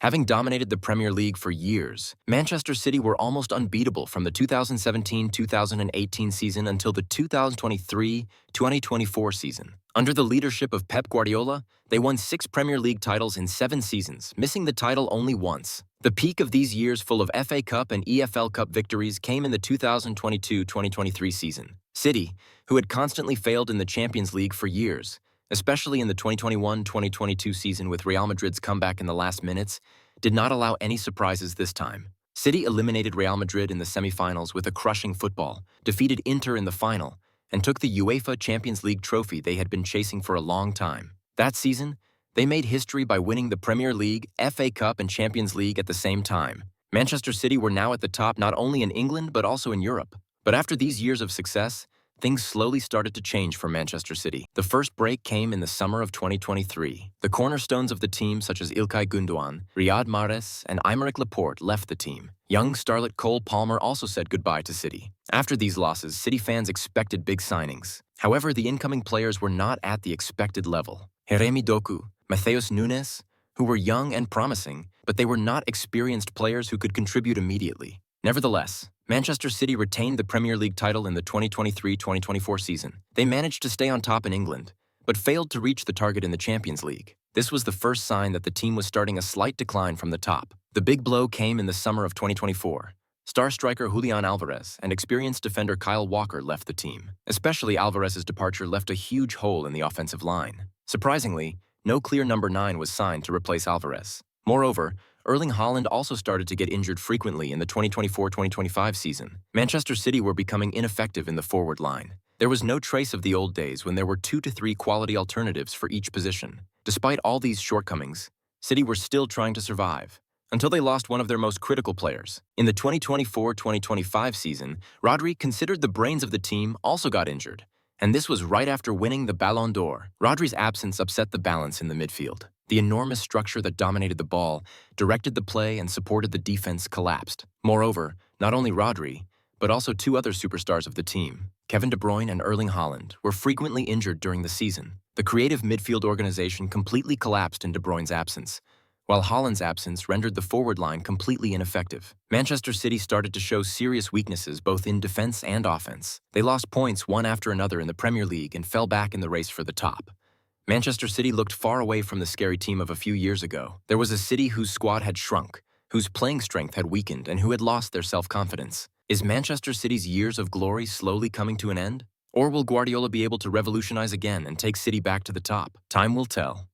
Having dominated the Premier League for years, Manchester City were almost unbeatable from the 2017-2018 season until the 2023-2024 season. Under the leadership of Pep Guardiola, they won 6 Premier League titles in 7 seasons, missing the title only once. The peak of these years full of FA Cup and EFL Cup victories came in the 2022-2023 season. City, who had constantly failed in the Champions League for years, especially in the 2021-2022 season with Real Madrid's comeback in the last minutes, did not allow any surprises this time. City eliminated Real Madrid in the semi-finals with a crushing football, defeated Inter in the final, and took the UEFA Champions League trophy they had been chasing for a long time. That season, they made history by winning the Premier League, FA Cup, and Champions League at the same time. Manchester City were now at the top not only in England but also in Europe. But after these years of success, things slowly started to change for Manchester City. The first break came in the summer of 2023. The cornerstones of the team, such as İlkay Gündoğan, Riyad Mahrez, and Aymeric Laporte, left the team. Young starlet Cole Palmer also said goodbye to City. After these losses, City fans expected big signings. However, the incoming players were not at the expected level. Jeremy Doku, Matheus Nunes, who were young and promising, but they were not experienced players who could contribute immediately. Nevertheless, Manchester City retained the Premier League title in the 2023-2024 season. They managed to stay on top in England, but failed to reach the target in the Champions League. This was the first sign that the team was starting a slight decline from the top. The big blow came in the summer of 2024. Star striker Julian Alvarez and experienced defender Kyle Walker left the team. Especially Alvarez's departure left a huge hole in the offensive line. Surprisingly, no clear number 9 was signed to replace Alvarez. Moreover, Erling Haaland also started to get injured frequently in the 2024-2025 season. Manchester City were becoming ineffective in the forward line. There was no trace of the old days when there were 2 to 3 quality alternatives for each position. Despite all these shortcomings, City were still trying to survive, until they lost one of their most critical players. In the 2024-2025 season, Rodri, considered the brains of the team, also got injured, and this was right after winning the Ballon d'Or. Rodri's absence upset the balance in the midfield. The enormous structure that dominated the ball, directed the play, and supported the defense collapsed. Moreover, not only Rodri, but also 2 other superstars of the team, Kevin De Bruyne and Erling Haaland, were frequently injured during the season. The creative midfield organization completely collapsed in De Bruyne's absence, while Haaland's absence rendered the forward line completely ineffective. Manchester City started to show serious weaknesses both in defense and offense. They lost points one after another in the Premier League and fell back in the race for the top. Manchester City looked far away from the scary team of a few years ago. There was a City whose squad had shrunk, whose playing strength had weakened, and who had lost their self-confidence. Is Manchester City's years of glory slowly coming to an end? Or will Guardiola be able to revolutionize again and take City back to the top? Time will tell.